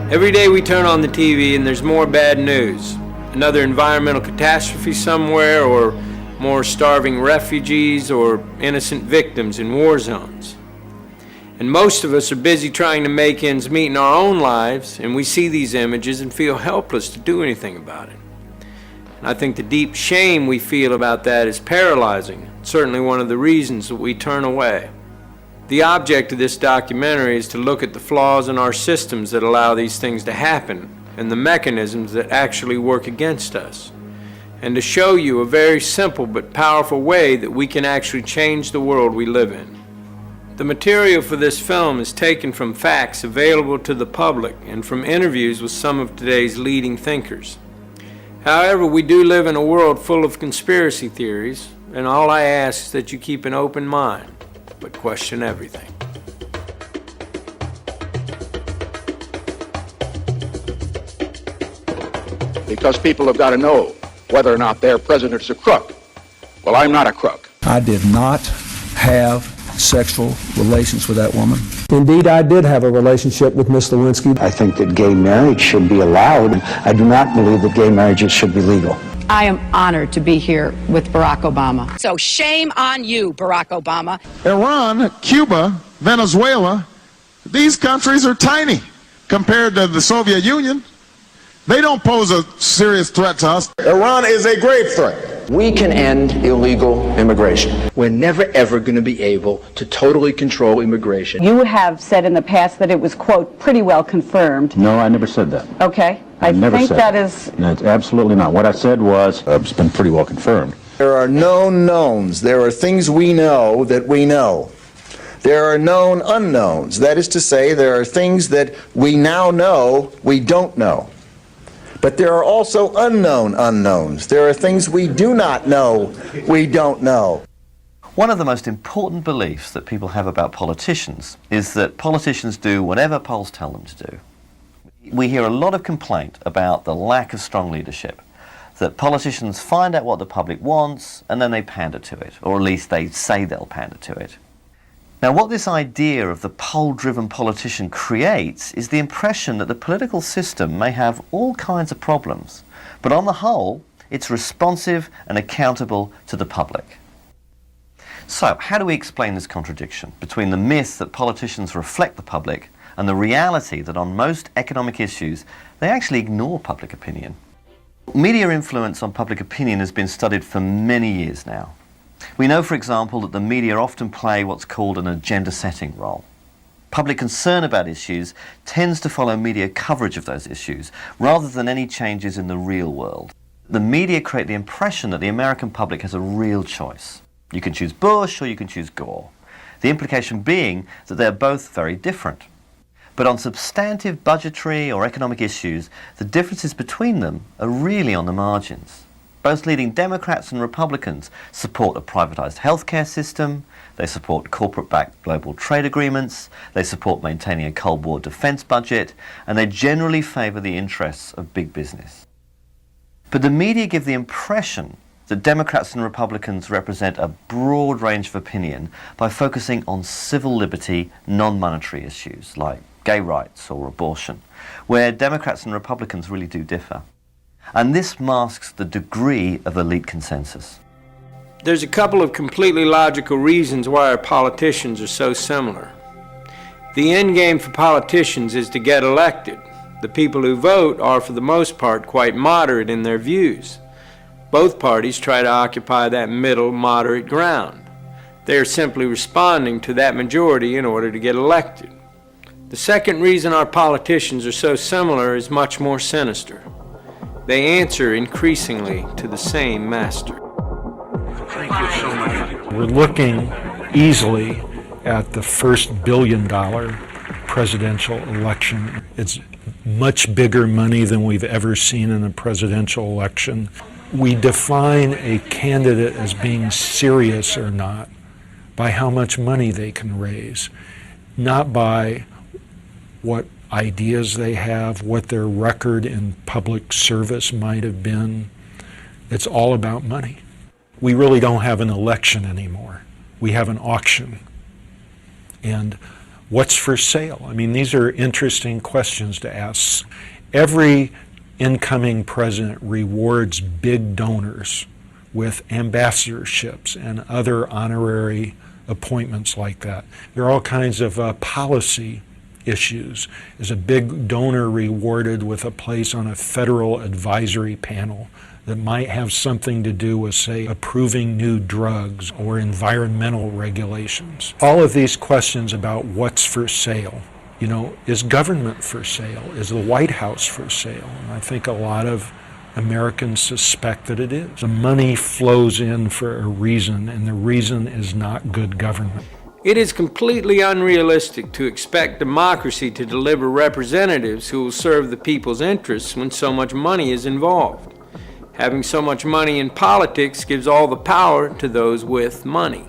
Every day we turn on the TV and there's more bad news. Another environmental catastrophe somewhere, or more starving refugees, or innocent victims in war zones. And most of us are busy trying to make ends meet in our own lives, and we see these images and feel helpless to do anything about it. And I think the deep shame we feel about that is paralyzing, certainly one of the reasons that we turn away. The object of this documentary is to look at the flaws in our systems that allow these things to happen, and the mechanisms that actually work against us, and to show you a very simple but powerful way that we can actually change the world we live in. The material for this film is taken from facts available to the public and from interviews with some of today's leading thinkers. However, we do live in a world full of conspiracy theories, and all I ask is that you keep an open mind, but question everything. Because people have got to know whether or not their president's a crook. Well, I'm not a crook. I did not have sexual relations with that woman. Indeed, I did have a relationship with Miss Lewinsky. I think that gay marriage should be allowed. I do not believe that gay marriages should be legal. I am honored to be here with Barack Obama. So shame on you, Barack Obama. Iran, Cuba, Venezuela, these countries are tiny compared to the Soviet Union. They don't pose a serious threat to us. Iran is a grave threat. We can end illegal immigration. We're never, ever going to be able to totally control immigration. You have said in the past that it was, quote, pretty well confirmed. No, I never said that. Okay. I never think said that is... No, it's absolutely not. What I said was, it's been pretty well confirmed. There are known knowns. There are things we know that we know. There are known unknowns. That is to say, there are things that we now know we don't know. But there are also unknown unknowns. There are things we do not know we don't know. One of the most important beliefs that people have about politicians is that politicians do whatever polls tell them to do. We hear a lot of complaint about the lack of strong leadership, that politicians find out what the public wants and then they pander to it, or at least they say they'll pander to it. Now, what this idea of the poll-driven politician creates is the impression that the political system may have all kinds of problems, but on the whole, it's responsive and accountable to the public. So, how do we explain this contradiction between the myth that politicians reflect the public and the reality that on most economic issues, they actually ignore public opinion? Media influence on public opinion has been studied for many years now. We know, for example, that the media often play what's called an agenda-setting role. Public concern about issues tends to follow media coverage of those issues, rather than any changes in the real world. The media create the impression that the American public has a real choice. You can choose Bush or you can choose Gore. The implication being that they're both very different. But on substantive budgetary or economic issues, the differences between them are really on the margins. Both leading Democrats and Republicans support a privatized healthcare system, they support corporate-backed global trade agreements, they support maintaining a Cold War defense budget, and they generally favor the interests of big business. But the media give the impression that Democrats and Republicans represent a broad range of opinion by focusing on civil liberty, non-monetary issues like gay rights or abortion, where Democrats and Republicans really do differ. And this masks the degree of elite consensus. There's a couple of completely logical reasons why our politicians are so similar. The end game for politicians is to get elected. The people who vote are, for the most part, quite moderate in their views. Both parties try to occupy that middle, moderate ground. They are simply responding to that majority in order to get elected. The second reason our politicians are so similar is much more sinister. They answer increasingly to the same master. Thank you so much. We're looking easily at the first billion-dollar presidential election. It's much bigger money than we've ever seen in a presidential election. We define a candidate as being serious or not by how much money they can raise, not by what ideas they have, what their record in public service might have been. It's all about money. We really don't have an election anymore. We have an auction. And What's for sale? I mean, these are interesting questions to ask. Every incoming president rewards big donors with ambassadorships and other honorary appointments like that. There are all kinds of policy issues. Is a big donor rewarded with a place on a federal advisory panel that might have something to do with, say, approving new drugs or environmental regulations? All of these questions about what's for sale. You know, is government for sale? Is the White House for sale? And I think a lot of Americans suspect that it is. The money flows in for a reason, and the reason is not good government. It is completely unrealistic to expect democracy to deliver representatives who will serve the people's interests when so much money is involved. Having so much money in politics gives all the power to those with money.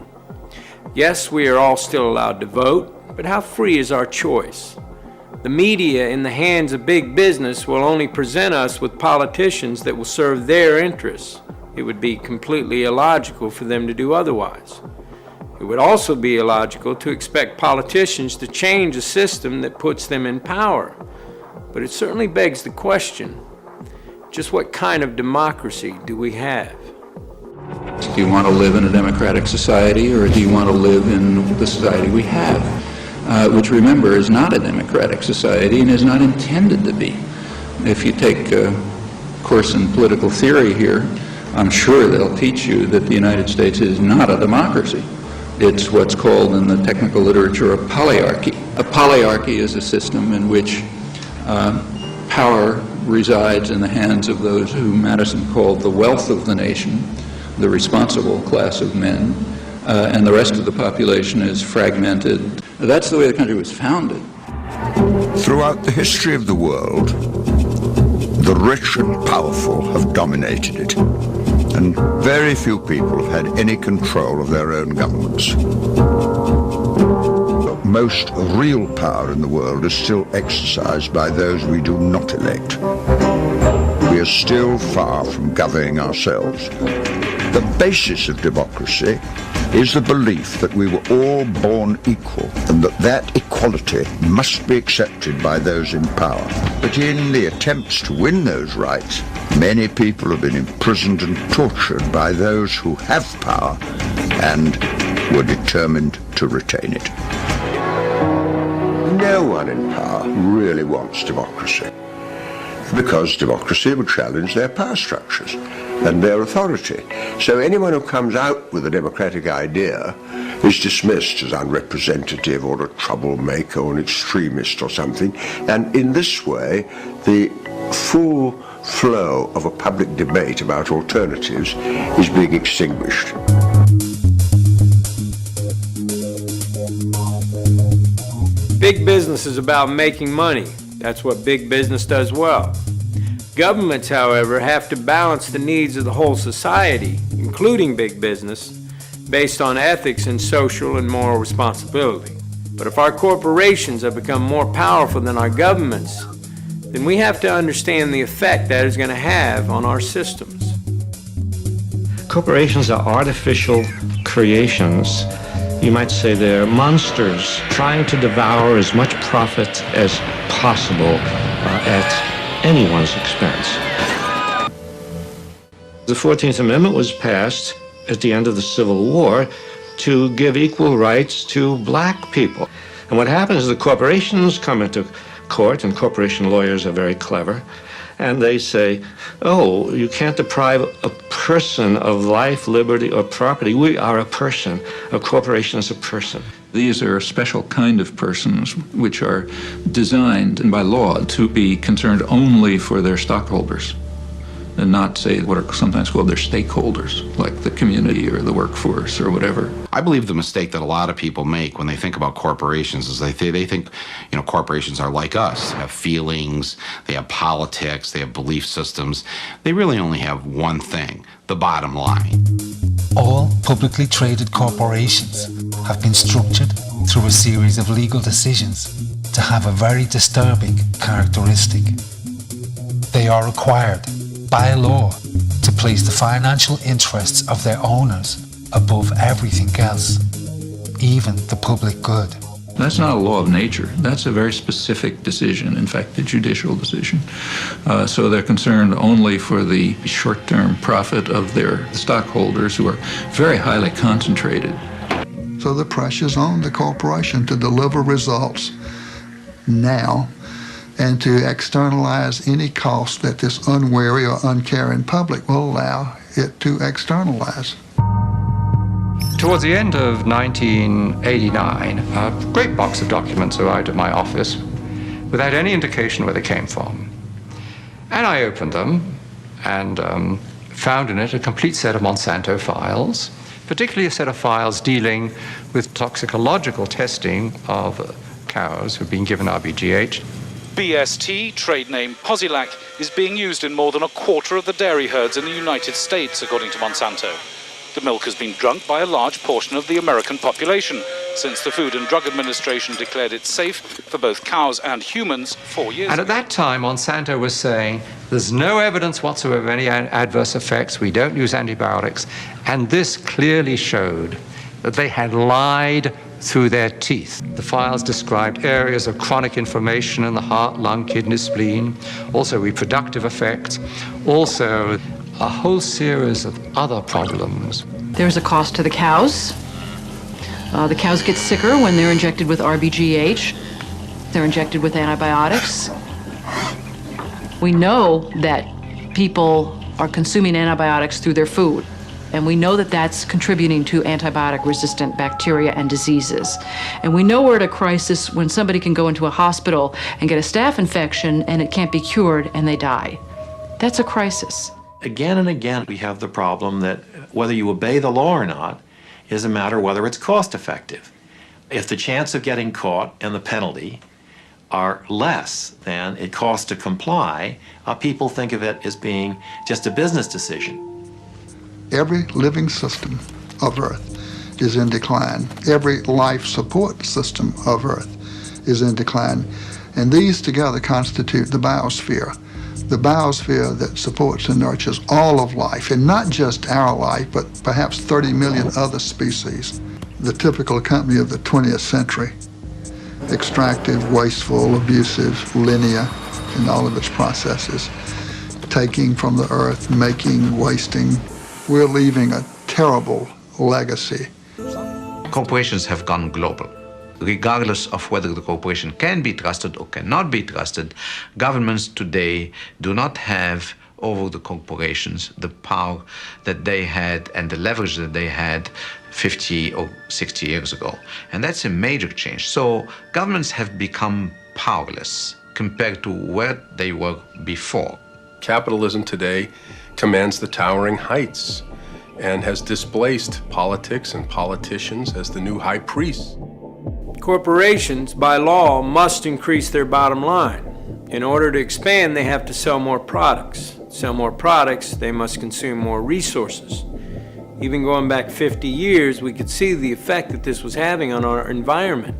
Yes, we are all still allowed to vote, but how free is our choice? The media in the hands of big business will only present us with politicians that will serve their interests. It would be completely illogical for them to do otherwise. It would also be illogical to expect politicians to change a system that puts them in power. But it certainly begs the question, just what kind of democracy do we have? Do you want to live in a democratic society, or do you want to live in the society we have? Which, remember, is not a democratic society and is not intended to be. If you take a course in political theory here, I'm sure they'll teach you that the United States is not a democracy. It's what's called in the technical literature a polyarchy. A polyarchy is a system in which power resides in the hands of those who Madison called the wealth of the nation, the responsible class of men, and the rest of the population is fragmented. That's the way the country was founded. Throughout the history of the world, the rich and powerful have dominated it, and very few people have had any control of their own governments. Most real power in the world is still exercised by those we do not elect. We are still far from governing ourselves. The basis of democracy is the belief that we were all born equal and that equality must be accepted by those in power. But in the attempts to win those rights, many people have been imprisoned and tortured by those who have power and were determined to retain it. No one in power really wants democracy, because democracy would challenge their power structures and their authority. So anyone who comes out with a democratic idea is dismissed as unrepresentative or a troublemaker or an extremist or something. And in this way, the full flow of a public debate about alternatives is being extinguished. Big business is about making money. That's what big business does well. Governments, however, have to balance the needs of the whole society, including big business, based on ethics and social and moral responsibility. But if our corporations have become more powerful than our governments, then we have to understand the effect that is going to have on our systems. Corporations are artificial creations. You might say they're monsters trying to devour as much profit as possible at anyone's expense. The 14th Amendment was passed at the end of the Civil War to give equal rights to black people. And what happens is the corporations come into court, and corporation lawyers are very clever, and they say, oh, you can't deprive a person of life, liberty, or property. We are a person. A corporation is a person. These are a special kind of persons which are designed by law to be concerned only for their stockholders and not, say, what are sometimes called their stakeholders, like the community or the workforce or whatever. I believe the mistake that a lot of people make when they think about corporations is they think, corporations are like us. They have feelings, they have politics, they have belief systems. They really only have one thing, the bottom line. All publicly traded corporations have been structured through a series of legal decisions to have a very disturbing characteristic. They are required by law to place the financial interests of their owners above everything else, even the public good. That's not a law of nature. That's a very specific decision, in fact, a judicial decision. So they're concerned only for the short-term profit of their stockholders, who are very highly concentrated. So the pressure's on the corporation to deliver results now and to externalize any cost that this unwary or uncaring public will allow it to externalize. Towards the end of 1989, a great box of documents arrived at my office without any indication where they came from. And I opened them and found in it a complete set of Monsanto files, particularly a set of files dealing with toxicological testing of cows who've been given RBGH. BST, trade name Posilac, is being used in more than a quarter of the dairy herds in the United States, according to Monsanto. The milk has been drunk by a large portion of the American population since the Food and Drug Administration declared it safe for both cows and humans 4 years ago. And at that time, Monsanto was saying, there's no evidence whatsoever of any adverse effects, we don't use antibiotics, and this clearly showed that they had lied through their teeth. The files described areas of chronic inflammation in the heart, lung, kidney, spleen, also reproductive effects, also a whole series of other problems. There's a cost to the cows. The cows get sicker when they're injected with RBGH. They're injected with antibiotics. We know that people are consuming antibiotics through their food, and we know that that's contributing to antibiotic-resistant bacteria and diseases. And we know we're at a crisis when somebody can go into a hospital and get a staph infection and it can't be cured and they die. That's a crisis. Again and again, we have the problem that whether you obey the law or not is a matter of whether it's cost effective. If the chance of getting caught and the penalty are less than it costs to comply, people think of it as being just a business decision. Every living system of Earth is in decline. Every life support system of Earth is in decline. And these together constitute the biosphere. The biosphere that supports and nurtures all of life, and not just our life, but perhaps 30 million other species. The typical company of the 20th century, extractive, wasteful, abusive, linear in all of its processes, taking from the earth, making, wasting. We're leaving a terrible legacy. Corporations have gone global. Regardless of whether the corporation can be trusted or cannot be trusted, governments today do not have over the corporations the power that they had and the leverage that they had 50 or 60 years ago. And that's a major change. So governments have become powerless compared to where they were before. Capitalism today commands the towering heights and has displaced politics and politicians as the new high priests. Corporations, by law, must increase their bottom line. In order to expand, they have to sell more products. Sell more products, they must consume more resources. Even going back 50 years, we could see the effect that this was having on our environment.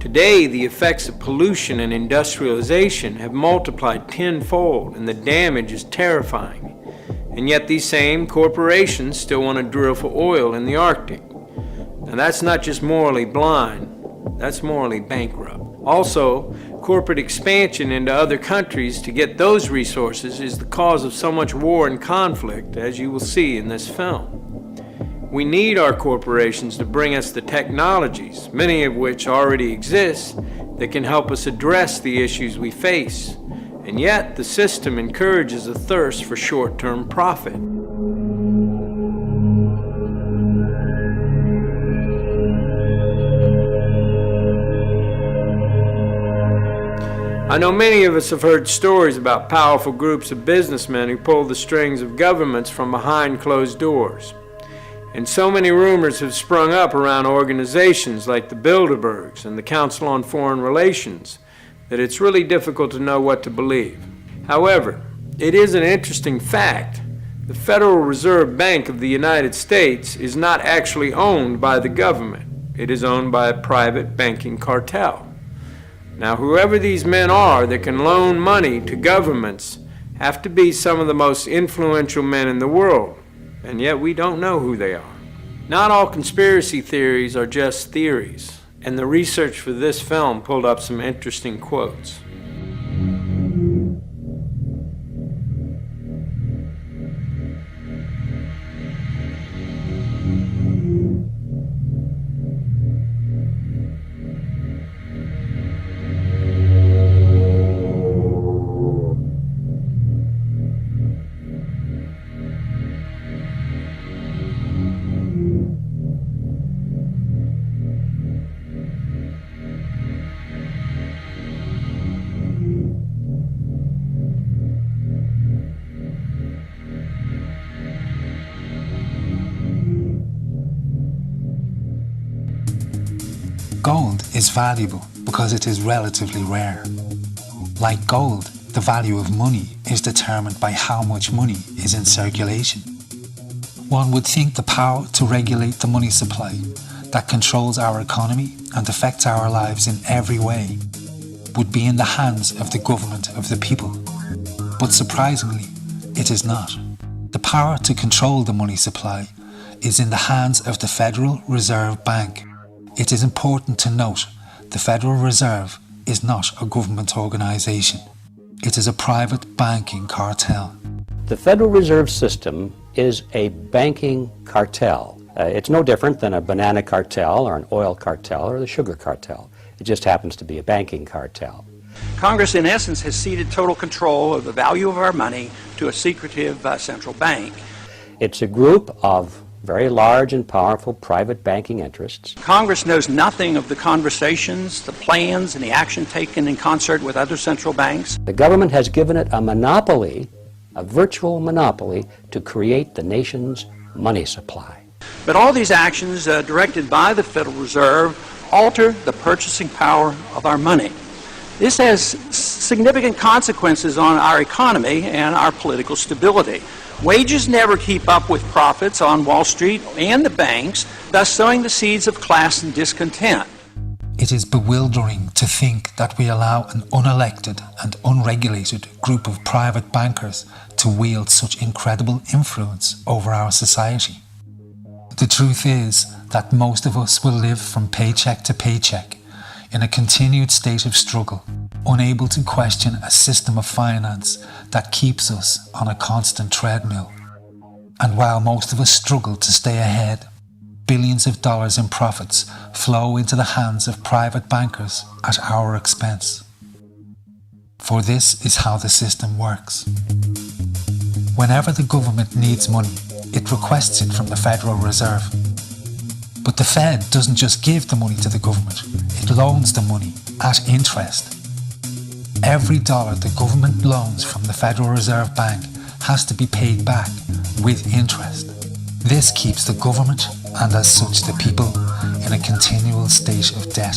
Today, the effects of pollution and industrialization have multiplied tenfold, and the damage is terrifying. And yet these same corporations still want to drill for oil in the Arctic. Now that's not just morally blind, that's morally bankrupt. Also, corporate expansion into other countries to get those resources is the cause of so much war and conflict, as you will see in this film. We need our corporations to bring us the technologies, many of which already exist, that can help us address the issues we face. And yet, the system encourages a thirst for short-term profit. I know many of us have heard stories about powerful groups of businessmen who pull the strings of governments from behind closed doors. And so many rumors have sprung up around organizations like the Bilderbergs and the Council on Foreign Relations that it's really difficult to know what to believe. However, it is an interesting fact. The Federal Reserve Bank of the United States is not actually owned by the government. It is owned by a private banking cartel. Now, whoever these men are that can loan money to governments have to be some of the most influential men in the world, and yet we don't know who they are. Not all conspiracy theories are just theories. And the research for this film pulled up some interesting quotes. Gold is valuable because it is relatively rare. Like gold, the value of money is determined by how much money is in circulation. One would think the power to regulate the money supply that controls our economy and affects our lives in every way would be in the hands of the government of the people. But surprisingly, it is not. The power to control the money supply is in the hands of the Federal Reserve Bank. It is important to note the Federal Reserve is not a government organisation. It is a private banking cartel. The Federal Reserve System is a banking cartel. It's no different than a banana cartel or an oil cartel or the sugar cartel. It just happens to be a banking cartel. Congress, in essence, has ceded total control of the value of our money to a secretive central bank. It's a group of very large and powerful private banking interests. Congress knows nothing of the conversations, the plans, and the action taken in concert with other central banks. The government has given it a monopoly, a virtual monopoly, to create the nation's money supply. But all these actions directed by the Federal Reserve alter the purchasing power of our money. This has significant consequences on our economy and our political stability. Wages never keep up with profits on Wall Street and the banks, thus sowing the seeds of class and discontent. It is bewildering to think that we allow an unelected and unregulated group of private bankers to wield such incredible influence over our society. The truth is that most of us will live from paycheck to paycheck in a continued state of struggle, unable to question a system of finance that keeps us on a constant treadmill. And while most of us struggle to stay ahead, billions of dollars in profits flow into the hands of private bankers at our expense. For this is how the system works. Whenever the government needs money, it requests it from the Federal Reserve. But the Fed doesn't just give the money to the government, it loans the money at interest. Every dollar the government loans from the Federal Reserve Bank has to be paid back with interest. This keeps the government, and as such the people, in a continual state of debt.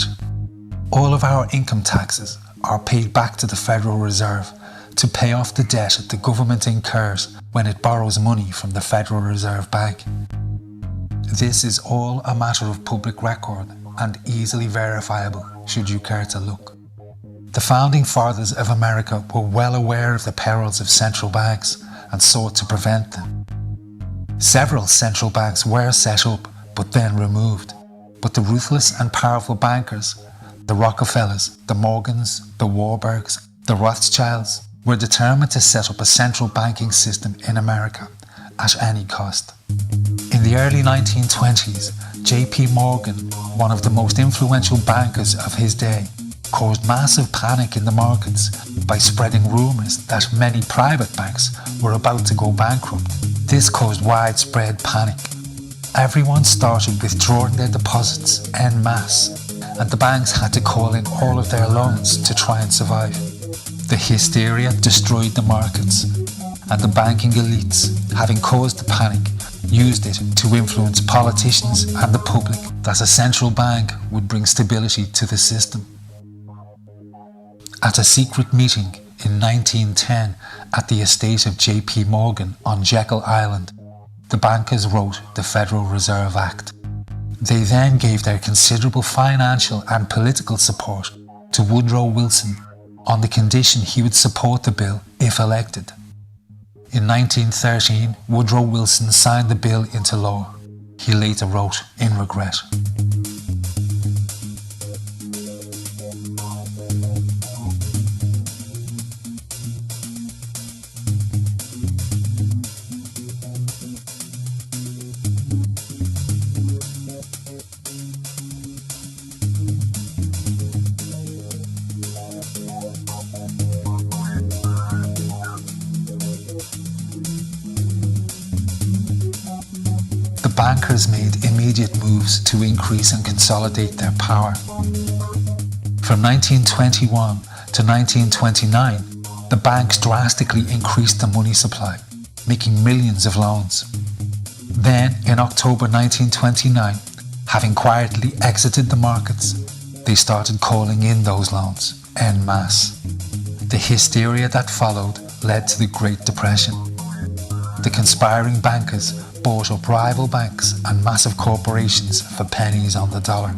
All of our income taxes are paid back to the Federal Reserve to pay off the debt the government incurs when it borrows money from the Federal Reserve Bank. This is all a matter of public record and easily verifiable should you care to look. The founding fathers of America were well aware of the perils of central banks and sought to prevent them. Several central banks were set up but then removed, but the ruthless and powerful bankers, the Rockefellers, the Morgans, the Warburgs, the Rothschilds, were determined to set up a central banking system in America at any cost. In the early 1920s, J.P. Morgan, one of the most influential bankers of his day, caused massive panic in the markets by spreading rumours that many private banks were about to go bankrupt. This caused widespread panic. Everyone started withdrawing their deposits en masse, and the banks had to call in all of their loans to try and survive. The hysteria destroyed the markets, and the banking elites, having caused the panic, used it to influence politicians and the public that a central bank would bring stability to the system. At a secret meeting in 1910 at the estate of J.P. Morgan on Jekyll Island, the bankers wrote the Federal Reserve Act. They then gave their considerable financial and political support to Woodrow Wilson on the condition he would support the bill if elected. In 1913, Woodrow Wilson signed the bill into law. He later wrote in regret. bankers made immediate moves to increase and consolidate their power. From 1921 to 1929, the banks drastically increased the money supply, making millions of loans. Then, in October 1929, having quietly exited the markets, they started calling in those loans en masse. The hysteria that followed led to the Great Depression. The conspiring bankers bought up rival banks and massive corporations for pennies on the dollar.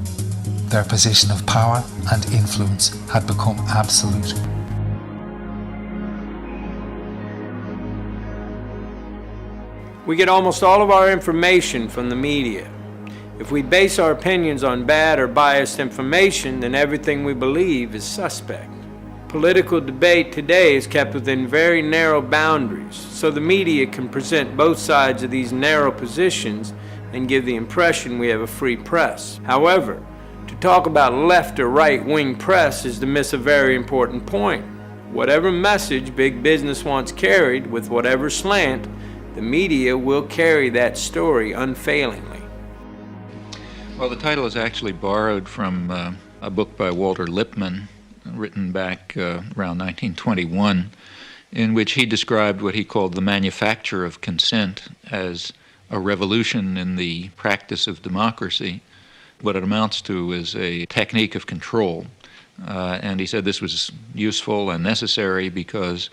Their position of power and influence had become absolute. We get almost all of our information from the media. If we base our opinions on bad or biased information, then everything we believe is suspect. Political debate today is kept within very narrow boundaries, so the media can present both sides of these narrow positions and give the impression we have a free press. However, to talk about left or right-wing press is to miss a very important point. Whatever message big business wants carried with whatever slant, the media will carry that story unfailingly. Well, the title is actually borrowed from a book by Walter Lippmann, written back around 1921, in which he described what he called the manufacture of consent as a revolution in the practice of democracy. What it amounts to is a technique of control. And he said this was useful and necessary because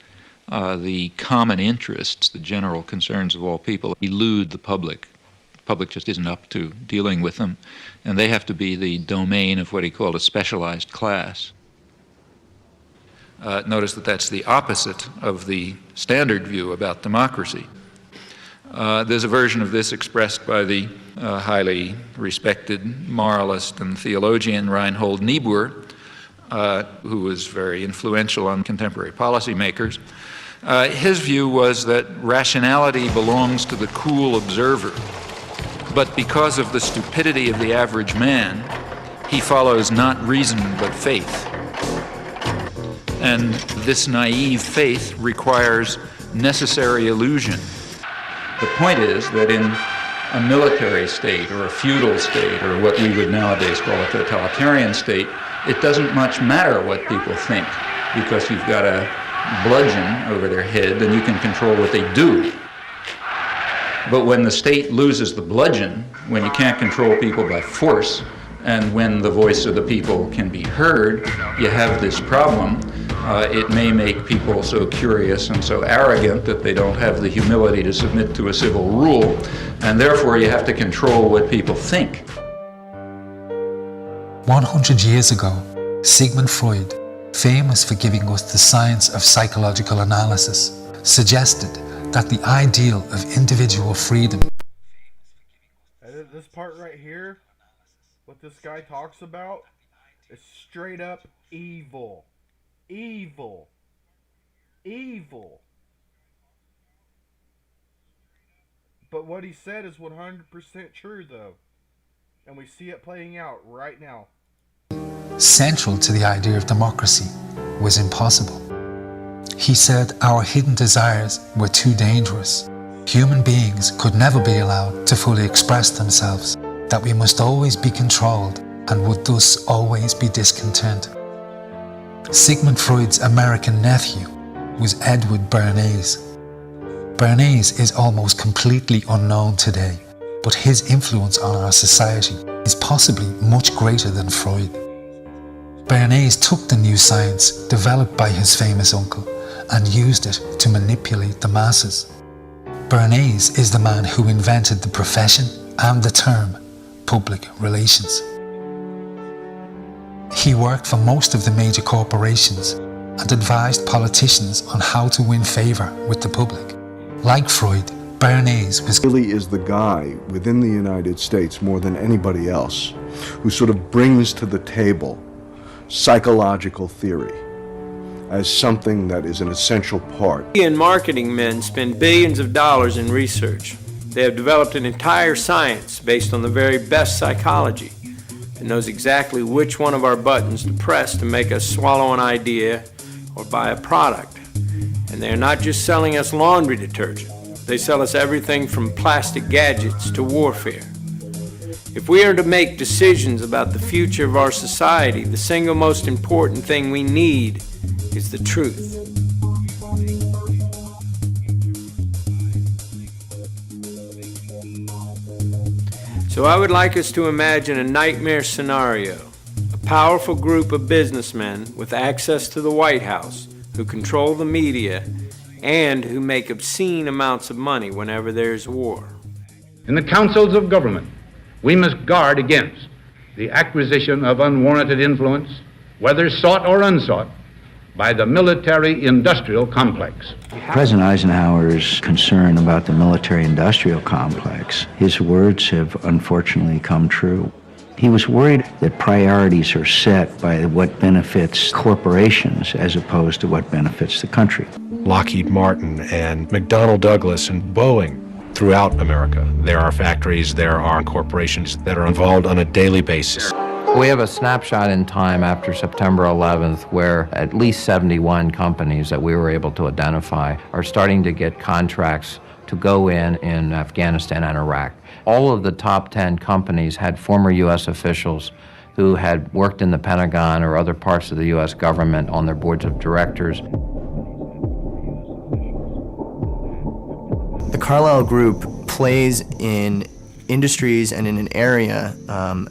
the common interests, the general concerns of all people, elude the public. The public just isn't up to dealing with them, and they have to be the domain of what he called a specialized class. Notice that that's the opposite of the standard view about democracy. There's a version of this expressed by the highly respected moralist and theologian Reinhold Niebuhr, who was very influential on contemporary policymakers. His view was that rationality belongs to the cool observer, but because of the stupidity of the average man, he follows not reason but faith. And this naive faith requires necessary illusion. The point is that in a military state or a feudal state or what we would nowadays call a totalitarian state, it doesn't much matter what people think because you've got a bludgeon over their head and you can control what they do. But when the state loses the bludgeon, when you can't control people by force, and when the voice of the people can be heard, you have this problem. It may make people so curious and so arrogant that they don't have the humility to submit to a civil rule, and therefore you have to control what people think. 100 years ago, Sigmund Freud, famous for giving us the science of psychological analysis, suggested that the ideal of individual freedom. This part right here, what this guy talks about, is straight up evil. Evil. Evil. But what he said is 100% true, though. And we see it playing out right now. Central to the idea of democracy was impossible. He said our hidden desires were too dangerous. Human beings could never be allowed to fully express themselves, that we must always be controlled and would thus always be discontent. Sigmund Freud's American nephew was Edward Bernays. Bernays is almost completely unknown today, but his influence on our society is possibly much greater than Freud. Bernays took the new science developed by his famous uncle and used it to manipulate the masses. Bernays is the man who invented the profession and the term public relations. He worked for most of the major corporations and advised politicians on how to win favor with the public. Like Freud, Bernays was really is the guy within the United States more than anybody else who sort of brings to the table psychological theory as something that is an essential part. Media and marketing men spend billions of dollars in research. They have developed an entire science based on the very best psychology that knows exactly which one of our buttons to press to make us swallow an idea or buy a product. And they're not just selling us laundry detergent. They sell us everything from plastic gadgets to warfare. If we are to make decisions about the future of our society, the single most important thing we need is the truth. So I would like us to imagine a nightmare scenario. A powerful group of businessmen with access to the White House who control the media and who make obscene amounts of money whenever there's war. In the councils of government, we must guard against the acquisition of unwarranted influence, whether sought or unsought, by the military-industrial complex. President Eisenhower's concern about the military-industrial complex, his words have unfortunately come true. He was worried that priorities are set by what benefits corporations as opposed to what benefits the country. Lockheed Martin and McDonnell Douglas and Boeing throughout America. There are factories, there are corporations that are involved on a daily basis. We have a snapshot in time after September 11th where at least 71 companies that we were able to identify are starting to get contracts to go in Afghanistan and Iraq. All of the top 10 companies had former U.S. officials who had worked in the Pentagon or other parts of the U.S. government on their boards of directors. The Carlyle Group plays in industries and in an area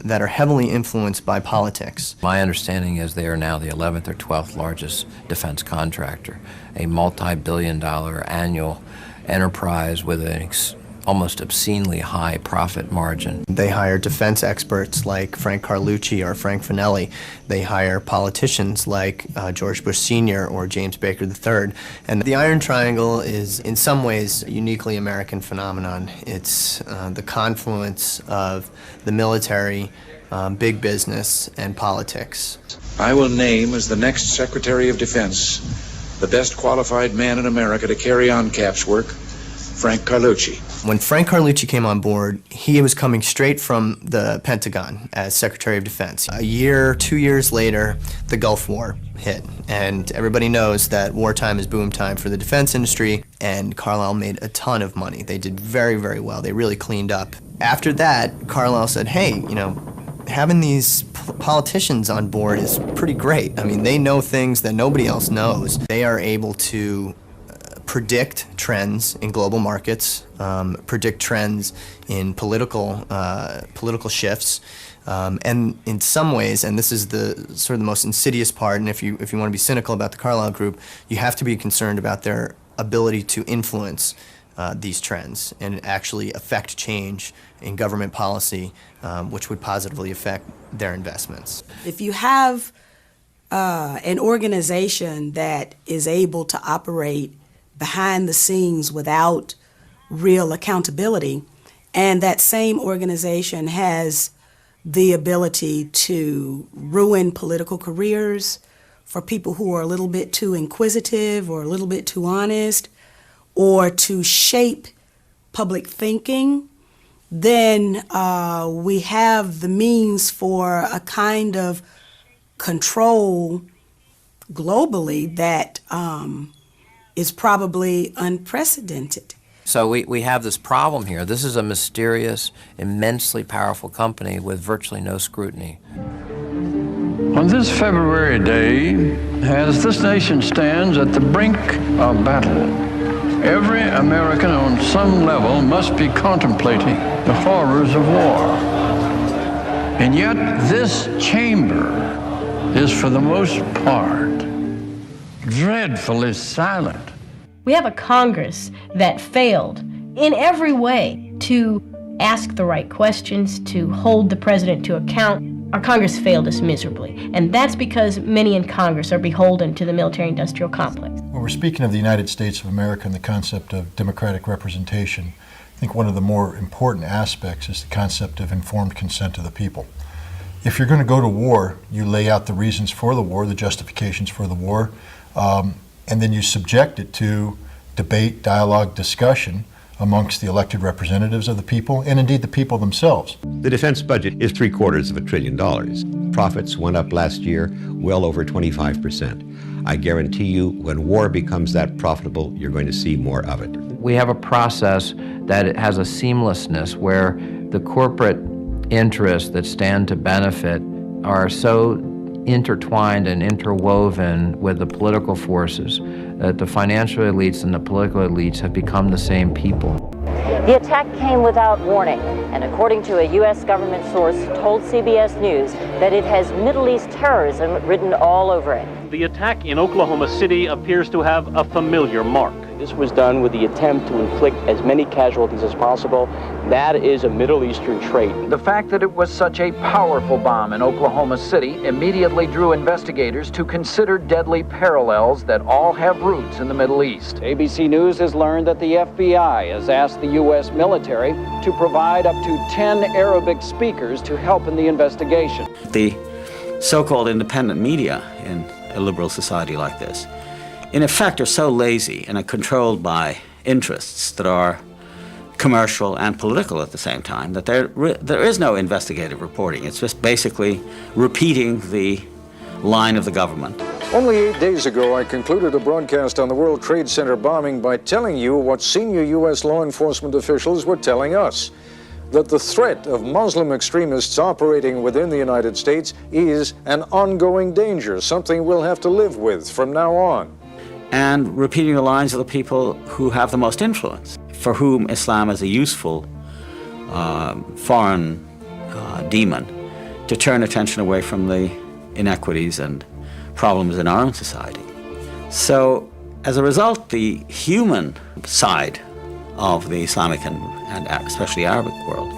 that are heavily influenced by politics. My understanding is they are now the 11th or 12th largest defense contractor, a multi-billion-dollar annual enterprise with an almost obscenely high profit margin. They hire defense experts like Frank Carlucci or Frank Finelli. They hire politicians like George Bush Sr. or James Baker III. And the Iron Triangle is in some ways a uniquely American phenomenon. It's the confluence of the military, big business, and politics. I will name as the next Secretary of Defense the best qualified man in America to carry on CAP's work, Frank Carlucci. When Frank Carlucci came on board, he was coming straight from the Pentagon as Secretary of Defense. A year, 2 years later, the Gulf War hit, and everybody knows that wartime is boom time for the defense industry, and Carlyle made a ton of money. They did very, very well. They really cleaned up. After that, Carlyle said, hey, you know, having these politicians on board is pretty great. I mean, they know things that nobody else knows. They are able to predict trends in global markets, predict trends in political shifts, and in some ways, and this is the sort of the most insidious part, and if you want to be cynical about the Carlyle Group, you have to be concerned about their ability to influence these trends and actually affect change in government policy, which would positively affect their investments. If you have an organization that is able to operate behind the scenes without real accountability, and that same organization has the ability to ruin political careers for people who are a little bit too inquisitive or a little bit too honest, or to shape public thinking, then we have the means for a kind of control globally that is probably unprecedented. So we have this problem here. This is a mysterious, immensely powerful company with virtually no scrutiny. On this February day, as this nation stands at the brink of battle, every American on some level must be contemplating the horrors of war. And yet this chamber is for the most part dreadfully silent. We have a Congress that failed in every way to ask the right questions, to hold the president to account. Our Congress failed us miserably, and that's because many in Congress are beholden to the military-industrial complex. When we're speaking of the United States of America and the concept of democratic representation, I think one of the more important aspects is the concept of informed consent of the people. If you're going to go to war, you lay out the reasons for the war, the justifications for the war, and then you subject it to debate, dialogue, discussion amongst the elected representatives of the people and indeed the people themselves. The defense budget is $750 billion. Profits went up last year well over 25%. I guarantee you when war becomes that profitable, you're going to see more of it. We have a process that has a seamlessness where the corporate interests that stand to benefit are so intertwined and interwoven with the political forces that the financial elites and the political elites have become the same people. The attack came without warning, and according to a U.S. government source, told CBS News that it has Middle East terrorism written all over it. The attack in Oklahoma City appears to have a familiar mark. This was done with the attempt to inflict as many casualties as possible. That is a Middle Eastern trait. The fact that it was such a powerful bomb in Oklahoma City immediately drew investigators to consider deadly parallels that all have roots in the Middle East. ABC News has learned that the FBI has asked the U.S. military to provide up to 10 Arabic speakers to help in the investigation. The so-called independent media in a liberal society like this, in effect, are so lazy and are controlled by interests that are commercial and political at the same time that there is no investigative reporting. It's just basically repeating the line of the government. Only 8 days ago, I concluded a broadcast on the World Trade Center bombing by telling you what senior U.S. law enforcement officials were telling us, that the threat of Muslim extremists operating within the United States is an ongoing danger, something we'll have to live with from now on. And repeating the lines of the people who have the most influence, for whom Islam is a useful foreign demon to turn attention away from the inequities and problems in our own society. So, as a result, the human side of the Islamic and especially Arabic world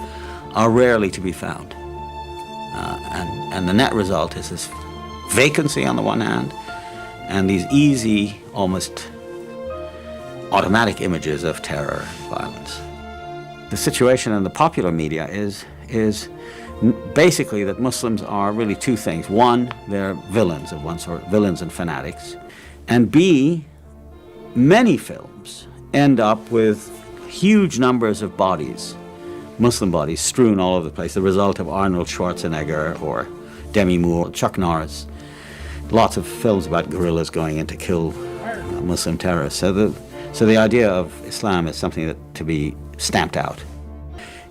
are rarely to be found. And the net result is this vacancy on the one hand, and these easy, almost automatic images of terror and violence. The situation in the popular media is basically that Muslims are really two things. One, they're villains of one sort, villains and fanatics. And B, many films end up with huge numbers of bodies, Muslim bodies, strewn all over the place, the result of Arnold Schwarzenegger or Demi Moore, Chuck Norris. Lots of films about guerrillas going in to kill Muslim terrorists. So the idea of Islam is something that to be stamped out.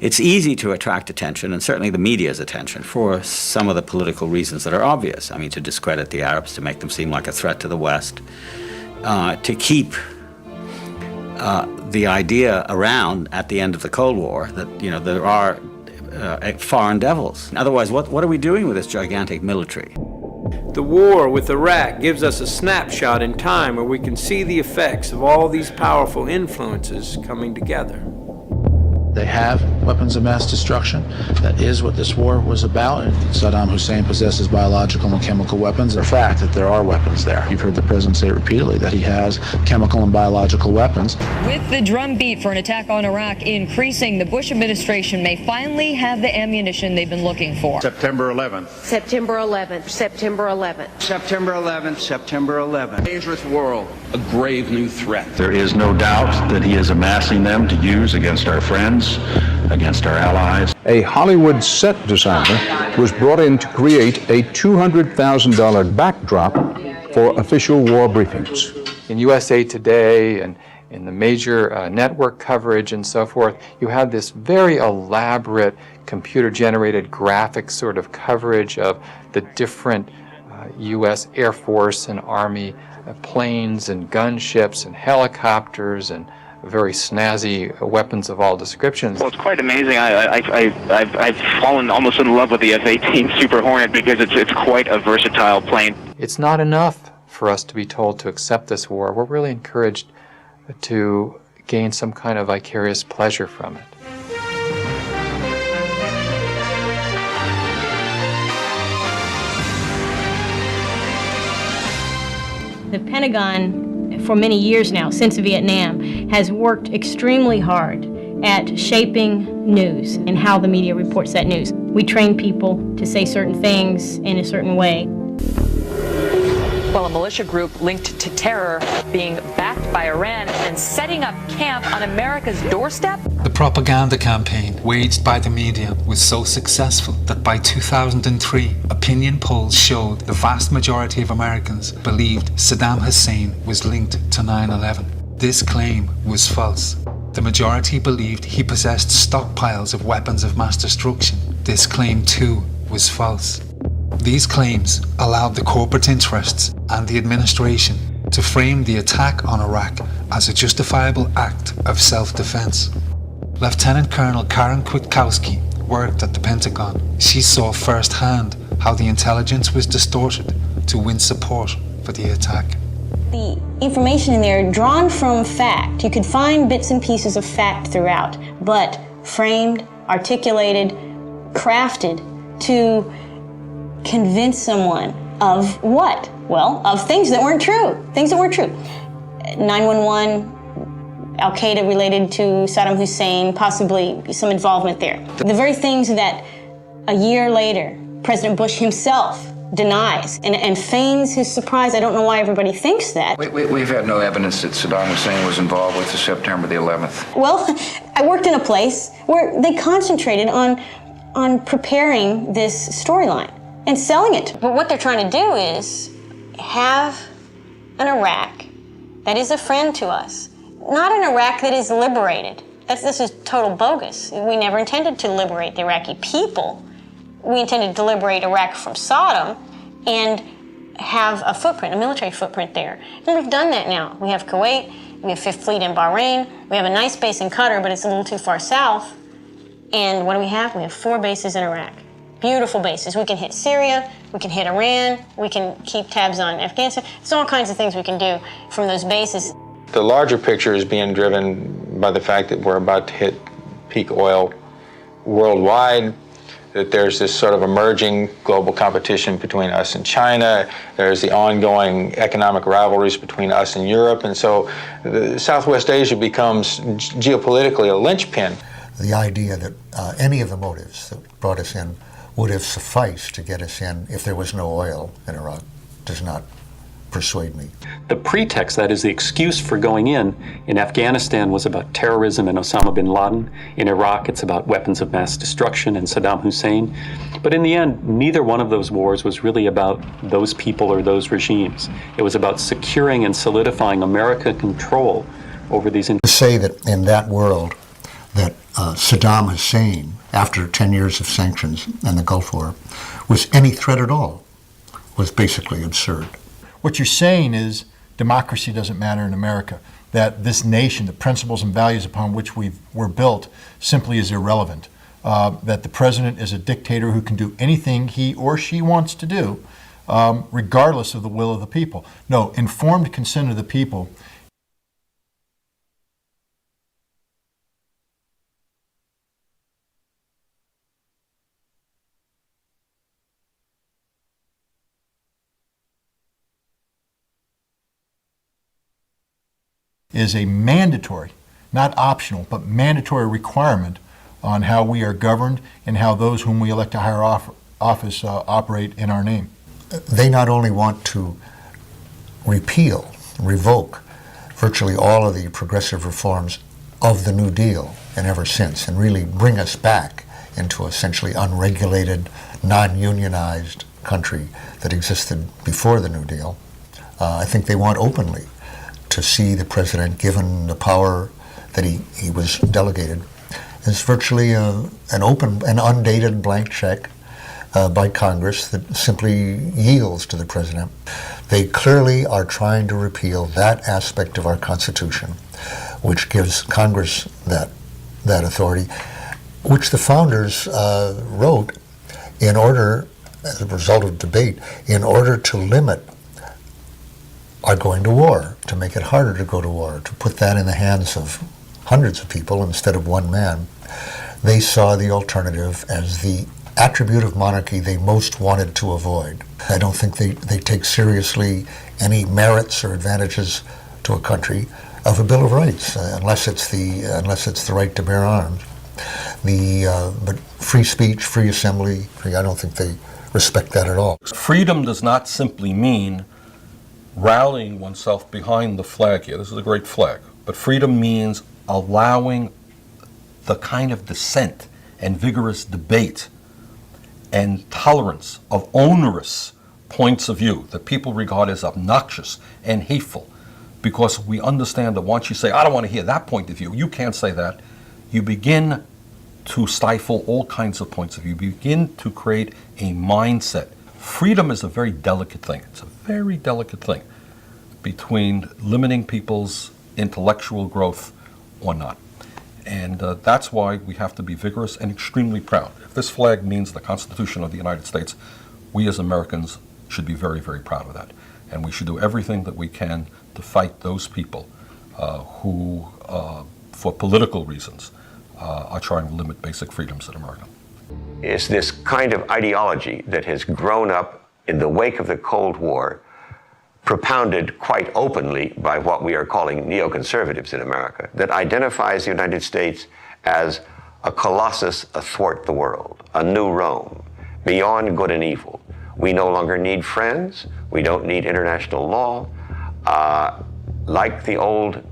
It's easy to attract attention, and certainly the media's attention, for some of the political reasons that are obvious. I mean, to discredit the Arabs, to make them seem like a threat to the West, to keep the idea around at the end of the Cold War that, you know, there are foreign devils. Otherwise, what are we doing with this gigantic military? The war with Iraq gives us a snapshot in time where we can see the effects of all these powerful influences coming together. They have weapons of mass destruction. That is what this war was about. And Saddam Hussein possesses biological and chemical weapons. The fact that there are weapons there. You've heard the president say repeatedly that he has chemical and biological weapons. With the drumbeat for an attack on Iraq increasing, the Bush administration may finally have the ammunition they've been looking for. September 11th. September 11th. September 11th. September 11th, September 11th. Dangerous world. A grave new threat. There is no doubt that he is amassing them to use against our friends, against our allies. A Hollywood set designer was brought in to create a $200,000 backdrop for official war briefings. In USA Today and in the major network coverage and so forth, you had this very elaborate computer-generated graphic sort of coverage of the different U.S. Air Force and Army planes and gunships and helicopters and very snazzy weapons of all descriptions. Well, it's quite amazing. I've fallen almost in love with the F-18 Super Hornet because it's quite a versatile plane. It's not enough for us to be told to accept this war. We're really encouraged to gain some kind of vicarious pleasure from it. The Pentagon, for many years now, since Vietnam, has worked extremely hard at shaping news and how the media reports that news. We train people to say certain things in a certain way. Well, a militia group linked to terror being backed by Iran and setting up camp on America's doorstep? The propaganda campaign waged by the media was so successful that by 2003, opinion polls showed the vast majority of Americans believed Saddam Hussein was linked to 9/11. This claim was false. The majority believed he possessed stockpiles of weapons of mass destruction. This claim too was false. These claims allowed the corporate interests and the administration to frame the attack on Iraq as a justifiable act of self-defense. Lieutenant Colonel Karen Kwiatkowski worked at the Pentagon. She saw firsthand how the intelligence was distorted to win support for the attack. The information in there drawn from fact. You could find bits and pieces of fact throughout, but framed, articulated, crafted to convince someone of what? Well, of things that weren't true. Things that weren't true. 911, Al-Qaeda related to Saddam Hussein, possibly some involvement there. The very things that a year later, President Bush himself denies and feigns his surprise. I don't know why everybody thinks that. We've had no evidence that Saddam Hussein was involved with the September the 11th. Well, I worked in a place where they concentrated on preparing this storyline and selling it. But what they're trying to do is have an Iraq that is a friend to us, not an Iraq that is liberated. This is total bogus. We never intended to liberate the Iraqi people. We intended to liberate Iraq from Saddam and have a footprint, a military footprint there. And we've done that now. We have Kuwait, we have Fifth Fleet in Bahrain, we have a nice base in Qatar, but it's a little too far south. And what do we have? We have 4 bases in Iraq. Beautiful bases. We can hit Syria, we can hit Iran, we can keep tabs on Afghanistan. There's all kinds of things we can do from those bases. The larger picture is being driven by the fact that we're about to hit peak oil worldwide, that there's this sort of emerging global competition between us and China. There's the ongoing economic rivalries between us and Europe. And so Southwest Asia becomes geopolitically a linchpin. The idea that any of the motives that brought us in would have sufficed to get us in if there was no oil in Iraq does not persuade me. The pretext, that is the excuse for going in Afghanistan was about terrorism and Osama bin Laden. In Iraq, it's about weapons of mass destruction and Saddam Hussein. But in the end, neither one of those wars was really about those people or those regimes. It was about securing and solidifying American control over these. To say that in that world that Saddam Hussein, after 10 years of sanctions and the Gulf War, was any threat at all was basically absurd. What you're saying is democracy doesn't matter in America, that this nation, the principles and values upon which we're built, simply is irrelevant, that the president is a dictator who can do anything he or she wants to do, regardless of the will of the people. No, informed consent of the people is a mandatory, not optional, but mandatory requirement on how we are governed and how those whom we elect to higher office operate in our name. They not only want to repeal, revoke virtually all of the progressive reforms of the New Deal and ever since, and really bring us back into essentially unregulated, non-unionized country that existed before the New Deal. I think they want openly to see the president given the power that he was delegated as virtually an open and undated blank check by Congress that simply yields to the president. They clearly are trying to repeal that aspect of our Constitution, which gives Congress that authority, which the founders wrote in order, as a result of debate, in order to limit are going to war, to make it harder to go to war, to put that in the hands of hundreds of people instead of one man. They saw the alternative as the attribute of monarchy they most wanted to avoid. I don't think they take seriously any merits or advantages to a country of a Bill of Rights, unless it's the right to bear arms. But free speech, free assembly, I don't think they respect that at all. Freedom does not simply mean rallying oneself behind the flag here. This is a great flag. But freedom means allowing the kind of dissent and vigorous debate and tolerance of onerous points of view that people regard as obnoxious and hateful because we understand that once you say, I don't want to hear that point of view, you can't say that, you begin to stifle all kinds of points of view. You begin to create a mindset. Freedom is a very delicate thing. It's a very delicate thing between limiting people's intellectual growth or not. And that's why we have to be vigorous and extremely proud. If this flag means the Constitution of the United States, we as Americans should be very, very proud of that. And we should do everything that we can to fight those people who, for political reasons, are trying to limit basic freedoms in America. It's this kind of ideology that has grown up in the wake of the Cold War, propounded quite openly by what we are calling neoconservatives in America, that identifies the United States as a colossus athwart the world, a new Rome, beyond good and evil. We no longer need friends. We don't need international law. Like the old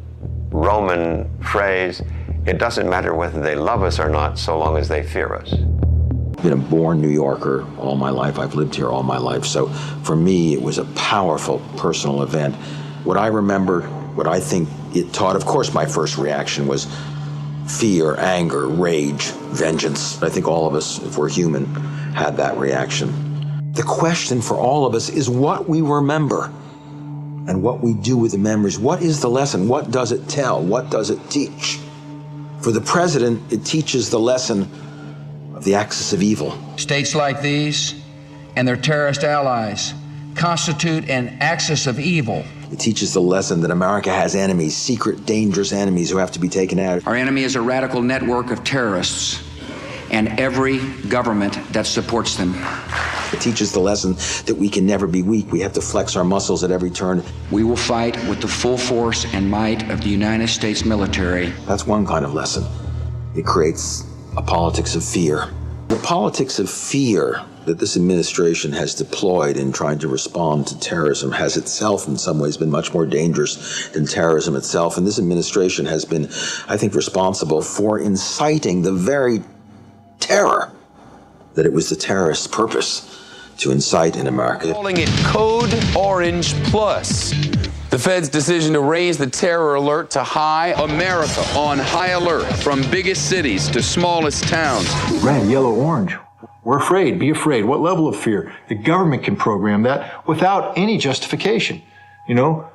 Roman phrase, it doesn't matter whether they love us or not, so long as they fear us. I've been a born New Yorker all my life. I've lived here all my life. So for me, it was a powerful personal event. What I remember, what I think it taught, of course, my first reaction was fear, anger, rage, vengeance. I think all of us, if we're human, had that reaction. The question for all of us is what we remember and what we do with the memories. What is the lesson? What does it tell? What does it teach? For the president, it teaches the lesson of the axis of evil. States like these and their terrorist allies constitute an axis of evil. It teaches the lesson that America has enemies, secret, dangerous enemies who have to be taken out. Our enemy is a radical network of terrorists and every government that supports them. It teaches the lesson that we can never be weak. We have to flex our muscles at every turn. We will fight with the full force and might of the United States military. That's one kind of lesson. It creates a politics of fear. The politics of fear that this administration has deployed in trying to respond to terrorism has itself in some ways been much more dangerous than terrorism itself. And this administration has been, I think, responsible for inciting the very terror that it was the terrorists' purpose to incite in America. Calling it Code Orange Plus. The Fed's decision to raise the terror alert to high. America on high alert from biggest cities to smallest towns. Red, yellow, orange. We're afraid. Be afraid. What level of fear? The government can program that without any justification. You know,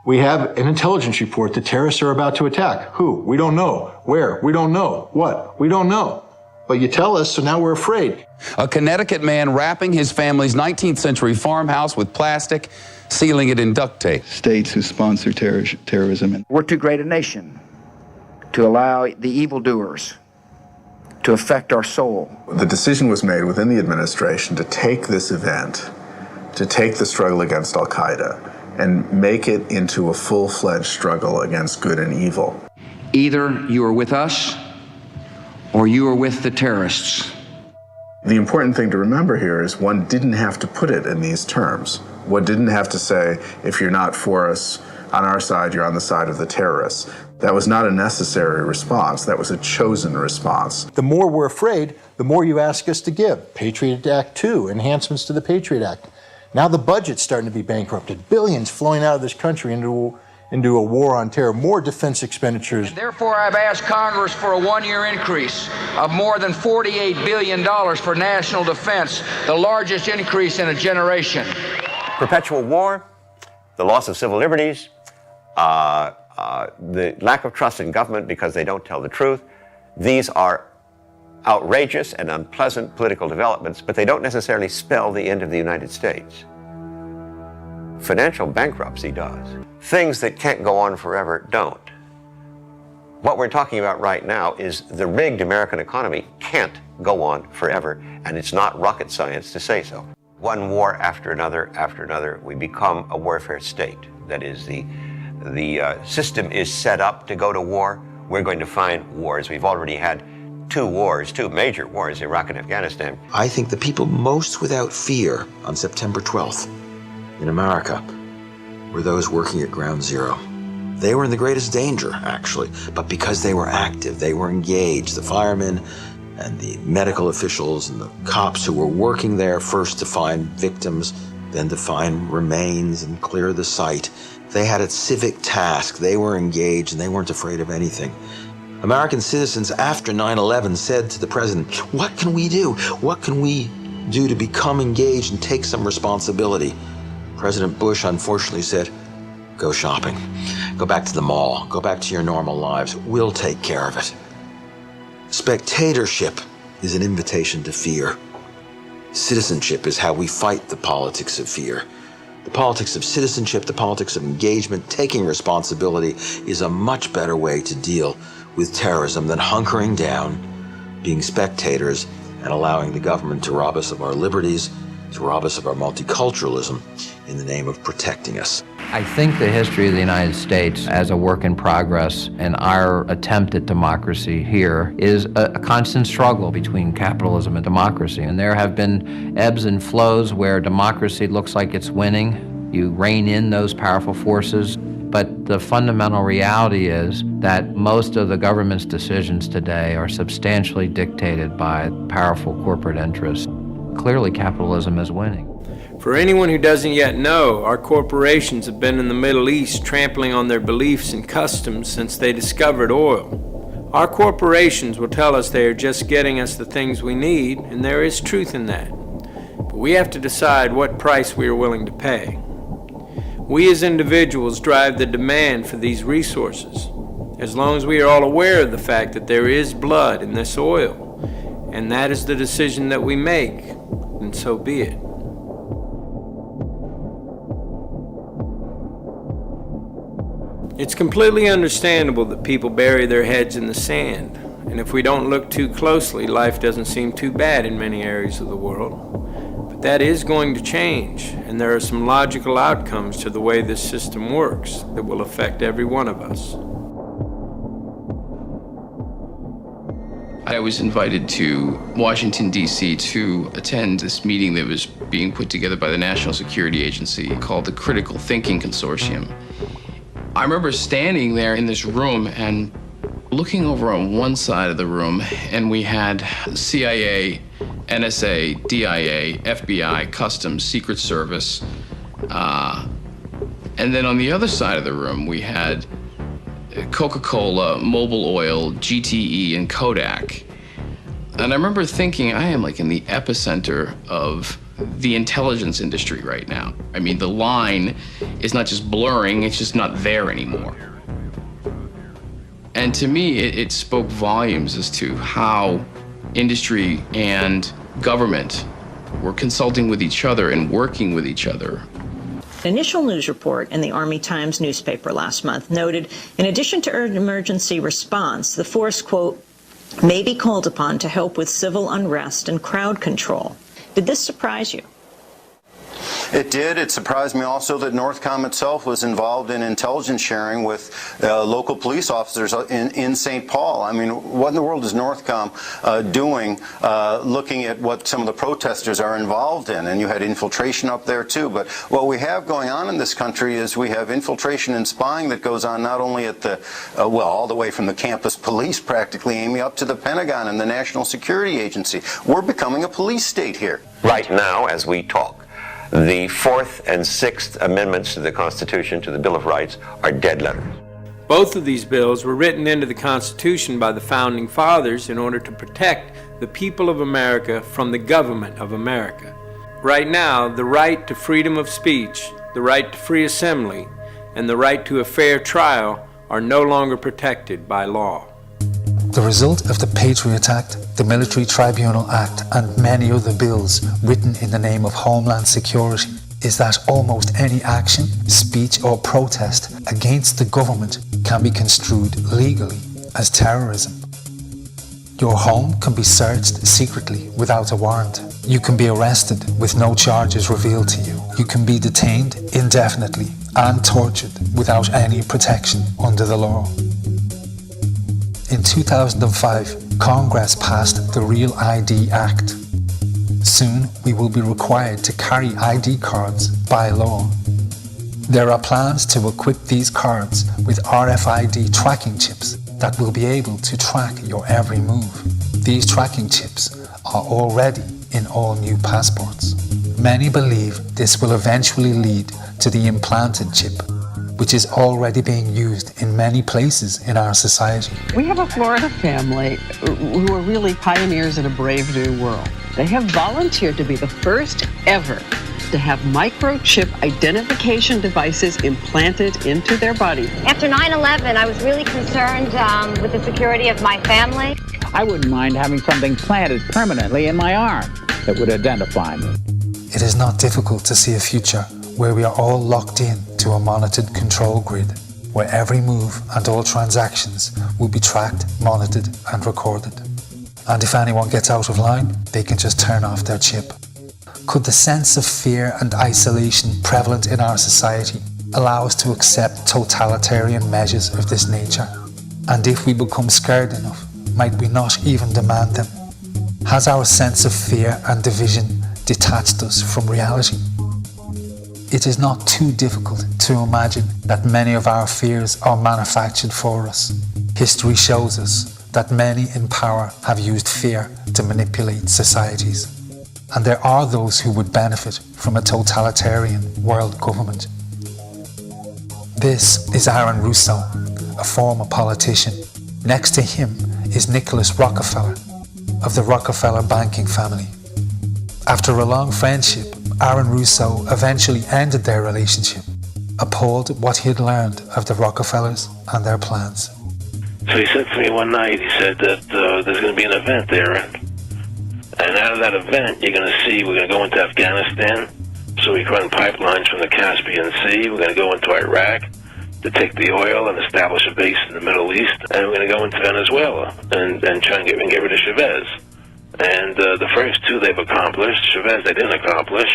we have an intelligence report that terrorists are about to attack. Who? We don't know. Where? We don't know. What? We don't know. But you tell us, so now we're afraid. A Connecticut man wrapping his family's 19th century farmhouse with plastic, sealing it in duct tape. States who sponsor terrorism. We're too great a nation to allow the evildoers to affect our soul. The decision was made within the administration to take this event, to take the struggle against al-Qaeda, and make it into a full-fledged struggle against good and evil. Either you are with us, or you are with the terrorists. The important thing to remember here is one didn't have to put it in these terms. One didn't have to say, if you're not for us, on our side, you're on the side of the terrorists. That was not a necessary response. That was a chosen response. The more we're afraid, the more you ask us to give. Patriot Act 2, enhancements to the Patriot Act. Now the budget's starting to be bankrupted. Billions flowing out of this country into a war on terror, more defense expenditures. And therefore, I've asked Congress for a one-year increase of more than $48 billion for national defense, the largest increase in a generation. Perpetual war, the loss of civil liberties, the lack of trust in government because they don't tell the truth. These are outrageous and unpleasant political developments, but they don't necessarily spell the end of the United States. Financial bankruptcy does. Things that can't go on forever don't. What we're talking about right now is the rigged American economy can't go on forever, and it's not rocket science to say so. One war after another, we become a warfare state. That is, the system is set up to go to war. We're going to find wars. We've already had two major wars, Iraq and Afghanistan. I think the people most without fear on September 12th in America were those working at Ground Zero. They were in the greatest danger, actually, but because they were active, they were engaged. The firemen and the medical officials and the cops who were working there first to find victims, then to find remains and clear the site. They had a civic task. They were engaged and they weren't afraid of anything. American citizens after 9/11 said to the president, what can we do? What can we do to become engaged and take some responsibility? President Bush unfortunately said, go shopping. Go back to the mall. Go back to your normal lives. We'll take care of it. Spectatorship is an invitation to fear. Citizenship is how we fight the politics of fear. The politics of citizenship, the politics of engagement, taking responsibility is a much better way to deal with terrorism than hunkering down, being spectators, and allowing the government to rob us of our liberties, to rob us of our multiculturalism in the name of protecting us. I think the history of the United States as a work in progress and our attempt at democracy here is a constant struggle between capitalism and democracy. And there have been ebbs and flows where democracy looks like it's winning. You rein in those powerful forces. But the fundamental reality is that most of the government's decisions today are substantially dictated by powerful corporate interests. Clearly, capitalism is winning. For anyone who doesn't yet know, our corporations have been in the Middle East trampling on their beliefs and customs since they discovered oil. Our corporations will tell us they are just getting us the things we need, and there is truth in that. But we have to decide what price we are willing to pay. We as individuals drive the demand for these resources, as long as we are all aware of the fact that there is blood in this oil, and that is the decision that we make, and so be it. It's completely understandable that people bury their heads in the sand, and if we don't look too closely, life doesn't seem too bad in many areas of the world. But that is going to change, and there are some logical outcomes to the way this system works that will affect every one of us. I was invited to Washington, D.C. to attend this meeting that was being put together by the National Security Agency called the Critical Thinking Consortium. I remember standing there in this room and looking over on one side of the room, and we had CIA, NSA, DIA, FBI, Customs, Secret Service. And then on the other side of the room, we had Coca-Cola, Mobil Oil, GTE, and Kodak. And I remember thinking, I am like in the epicenter of the intelligence industry right now. I mean, the line is not just blurring, it's just not there anymore. And to me, it spoke volumes as to how industry and government were consulting with each other and working with each other. An initial news report in the Army Times newspaper last month noted, in addition to emergency response, the force, quote, may be called upon to help with civil unrest and crowd control. Did this surprise you? It did. It surprised me also that Northcom itself was involved in intelligence sharing with local police officers in St. Paul. I mean, what in the world is Northcom doing looking at what some of the protesters are involved in? And you had infiltration up there too. But what we have going on in this country is we have infiltration and spying that goes on not only at the, well, all the way from the campus police practically, Amy, up to the Pentagon and the National Security Agency. We're becoming a police state here. Right now, as we talk, the Fourth and Sixth Amendments to the Constitution, to the Bill of Rights, are dead letters. Both of these bills were written into the Constitution by the Founding Fathers in order to protect the people of America from the government of America. Right now, the right to freedom of speech, the right to free assembly, and the right to a fair trial are no longer protected by law. The result of the Patriot Act, the Military Tribunal Act, and many other bills written in the name of Homeland Security is that almost any action, speech, or protest against the government can be construed legally as terrorism. Your home can be searched secretly without a warrant. You can be arrested with no charges revealed to you. You can be detained indefinitely and tortured without any protection under the law. In 2005, Congress passed the Real ID Act. Soon, we will be required to carry ID cards by law. There are plans to equip these cards with RFID tracking chips that will be able to track your every move. These tracking chips are already in all new passports. Many believe this will eventually lead to the implanted chip, which is already being used in many places in our society. We have a Florida family who are really pioneers in a brave new world. They have volunteered to be the first ever to have microchip identification devices implanted into their body. After 9/11, I was really concerned with the security of my family. I wouldn't mind having something planted permanently in my arm that would identify me. It is not difficult to see a future where we are all locked in to a monitored control grid, where every move and all transactions will be tracked, monitored and recorded. And if anyone gets out of line, they can just turn off their chip. Could the sense of fear and isolation prevalent in our society allow us to accept totalitarian measures of this nature? And if we become scared enough, might we not even demand them? Has our sense of fear and division detached us from reality? It is not too difficult to imagine that many of our fears are manufactured for us. History shows us that many in power have used fear to manipulate societies. And there are those who would benefit from a totalitarian world government. This is Aaron Russo, a former politician. Next to him is Nicholas Rockefeller, of the Rockefeller banking family. After a long friendship, Aaron Russo eventually ended their relationship, appalled at what he had learned of the Rockefellers and their plans. So he said to me one night, he said that there's going to be an event there, and out of that event, you're going to see we're going to go into Afghanistan, so we can run pipelines from the Caspian Sea. We're going to go into Iraq to take the oil and establish a base in the Middle East, and we're going to go into Venezuela and try and get rid of Chavez. And the first two they've accomplished. Chavez they didn't accomplish.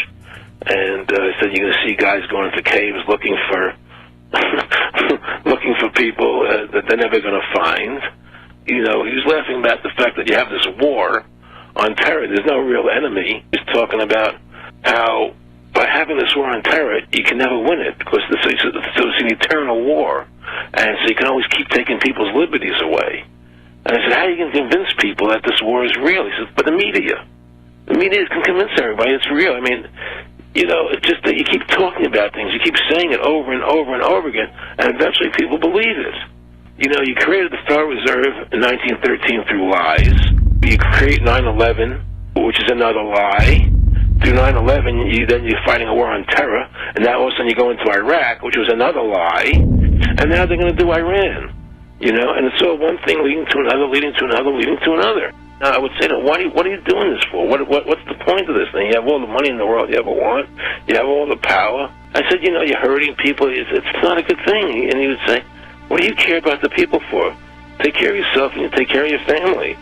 And he said you're going to see guys going into caves looking for looking for people that they're never going to find. You know, he was laughing about the fact that you have this war on terror. There's no real enemy. He's talking about how by having this war on terror, you can never win it because it's an eternal war. And so you can always keep taking people's liberties away. And I said, how are you going to convince people that this war is real? He said, but the media can convince everybody it's real. I mean, you know, it's just that you keep talking about things. You keep saying it over and over and over again, and eventually people believe it. You know, you created the Federal Reserve in 1913 through lies. You create 9/11, which is another lie. Through 9/11, then you're fighting a war on terror, and now all of a sudden you go into Iraq, which was another lie, and now they're going to do Iran. You know, and it's all one thing leading to another, leading to another, leading to another. Now, I would say, what are you doing this for? What's the point of this thing? You have all the money in the world you ever want. You have all the power. I said, you know, you're hurting people. It's not a good thing. And he would say, what do you care about the people for? Take care of yourself and you take care of your family.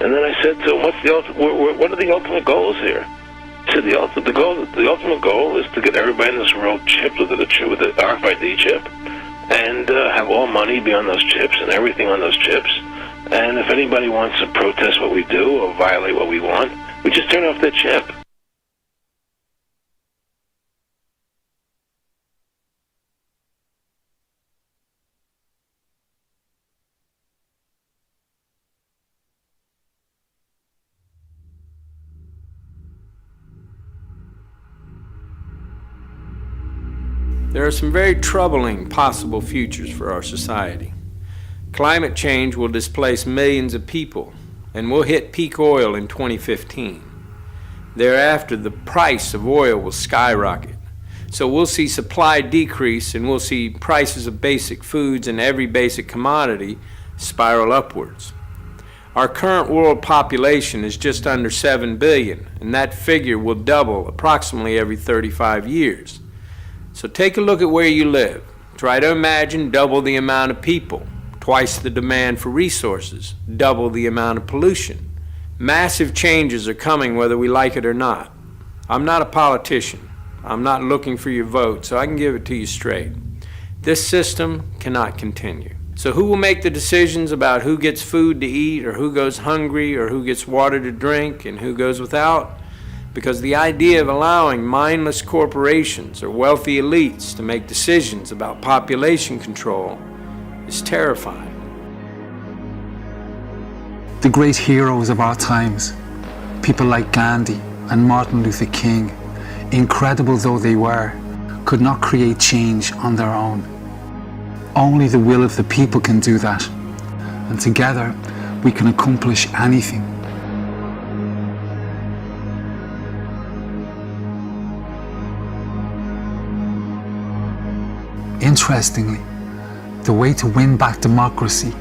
And then I said to him, what are the ultimate goals here? He said, the ultimate goal is to get everybody in this world chipped with the RFID chip and have all money be on those chips and everything on those chips. And if anybody wants to protest what we do or violate what we want, we just turn off their chip. There are some very troubling possible futures for our society. Climate change will displace millions of people, and we'll hit peak oil in 2015. Thereafter, the price of oil will skyrocket. So we'll see supply decrease, and we'll see prices of basic foods and every basic commodity spiral upwards. Our current world population is just under 7 billion, and that figure will double approximately every 35 years. So take a look at where you live. Try to imagine double the amount of people, twice the demand for resources, double the amount of pollution. Massive changes are coming whether we like it or not. I'm not a politician. I'm not looking for your vote, so I can give it to you straight. This system cannot continue. So who will make the decisions about who gets food to eat or who goes hungry or who gets water to drink and who goes without? Because the idea of allowing mindless corporations or wealthy elites to make decisions about population control is terrifying. The great heroes of our times, people like Gandhi and Martin Luther King, incredible though they were, could not create change on their own. Only the will of the people can do that. And together, we can accomplish anything. Interestingly, the way to win back democracy,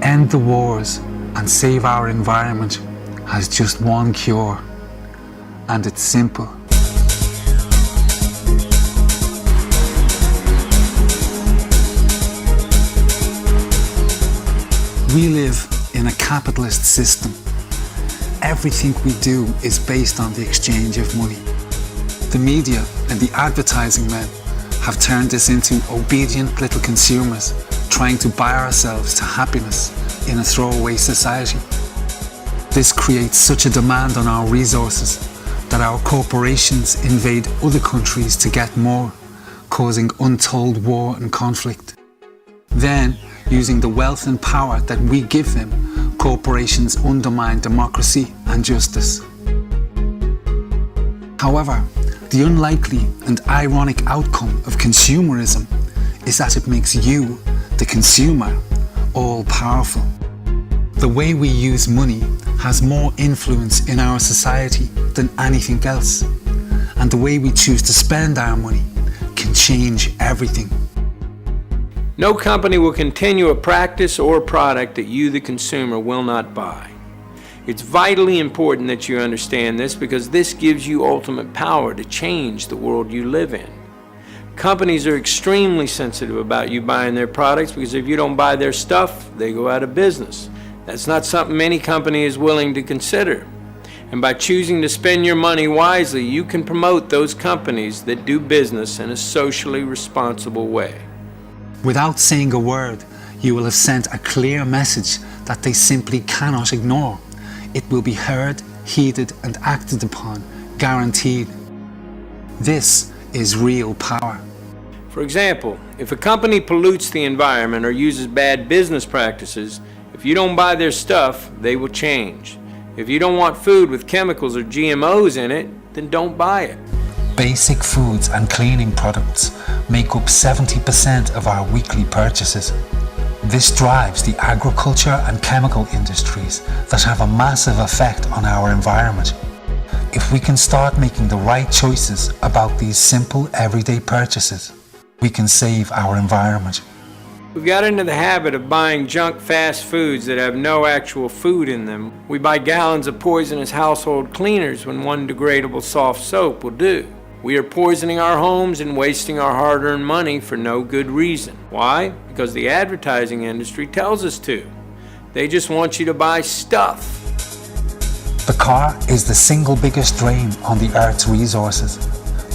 end the wars, and save our environment has just one cure, and it's simple. We live in a capitalist system. Everything we do is based on the exchange of money. The media and the advertising men have turned us into obedient little consumers trying to buy ourselves to happiness in a throwaway society. This creates such a demand on our resources that our corporations invade other countries to get more, causing untold war and conflict. Then, using the wealth and power that we give them, corporations undermine democracy and justice. However, the unlikely and ironic outcome of consumerism is that it makes you, the consumer, all-powerful. The way we use money has more influence in our society than anything else, and the way we choose to spend our money can change everything. No company will continue a practice or a product that you, the consumer, will not buy. It's vitally important that you understand this because this gives you ultimate power to change the world you live in. Companies are extremely sensitive about you buying their products because if you don't buy their stuff, they go out of business. That's not something any company is willing to consider. And by choosing to spend your money wisely, you can promote those companies that do business in a socially responsible way. Without saying a word, you will have sent a clear message that they simply cannot ignore. It will be heard, heeded, and acted upon, guaranteed. This is real power. For example, if a company pollutes the environment or uses bad business practices, if you don't buy their stuff, they will change. If you don't want food with chemicals or GMOs in it, then don't buy it. Basic foods and cleaning products make up 70% of our weekly purchases. This drives the agriculture and chemical industries that have a massive effect on our environment. If we can start making the right choices about these simple everyday purchases, we can save our environment. We've got into the habit of buying junk fast foods that have no actual food in them. We buy gallons of poisonous household cleaners when one degradable soft soap will do. We are poisoning our homes and wasting our hard-earned money for no good reason. Why? Because the advertising industry tells us to. They just want you to buy stuff. The car is the single biggest drain on the Earth's resources.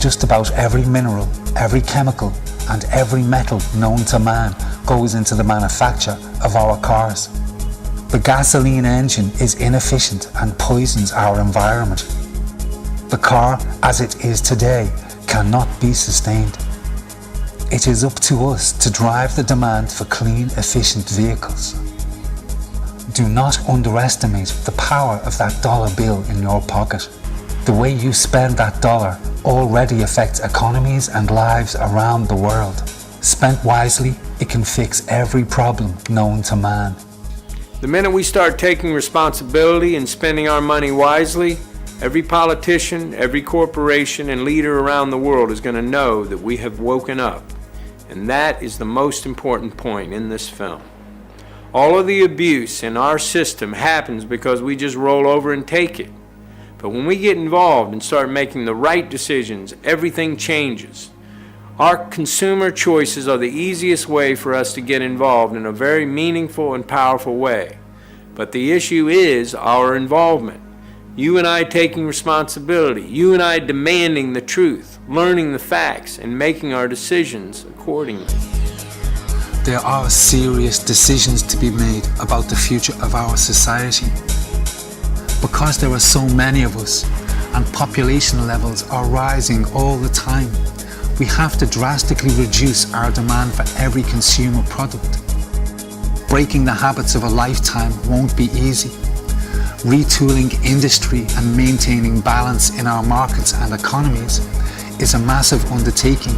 Just about every mineral, every chemical, and every metal known to man goes into the manufacture of our cars. The gasoline engine is inefficient and poisons our environment. The car, as it is today, cannot be sustained. It is up to us to drive the demand for clean, efficient vehicles. Do not underestimate the power of that dollar bill in your pocket. The way you spend that dollar already affects economies and lives around the world. Spent wisely, it can fix every problem known to man. The minute we start taking responsibility and spending our money wisely, every politician, every corporation, and leader around the world is going to know that we have woken up. And that is the most important point in this film. All of the abuse in our system happens because we just roll over and take it. But when we get involved and start making the right decisions, everything changes. Our consumer choices are the easiest way for us to get involved in a very meaningful and powerful way. But the issue is our involvement. You and I taking responsibility, you and I demanding the truth, learning the facts, and making our decisions accordingly. There are serious decisions to be made about the future of our society. Because there are so many of us and population levels are rising all the time, we have to drastically reduce our demand for every consumer product. Breaking the habits of a lifetime won't be easy. Retooling industry and maintaining balance in our markets and economies is a massive undertaking,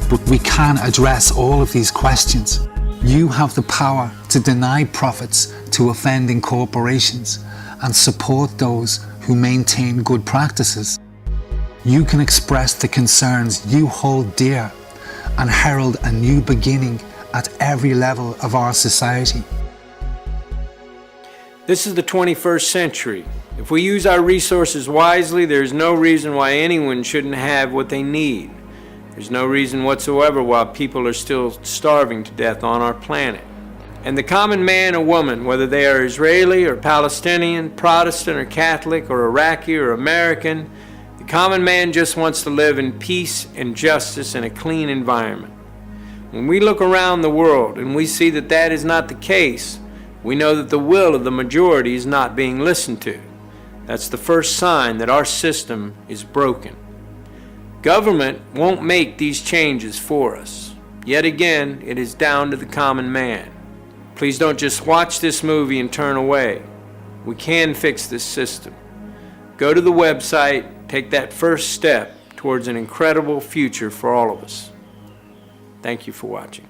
but we can address all of these questions You have the power to deny profits to offending corporations and support those who maintain good practices. You can express the concerns you hold dear and herald a new beginning at every level of our society. This is the 21st century. If we use our resources wisely, there's no reason why anyone shouldn't have what they need. There's no reason whatsoever why people are still starving to death on our planet. And the common man or woman, whether they are Israeli or Palestinian, Protestant or Catholic or Iraqi or American, the common man just wants to live in peace and justice in a clean environment. When we look around the world and we see that that is not the case, we know that the will of the majority is not being listened to. That's the first sign that our system is broken. Government won't make these changes for us. Yet again, it is down to the common man. Please don't just watch this movie and turn away. We can fix this system. Go to the website, take that first step towards an incredible future for all of us. Thank you for watching.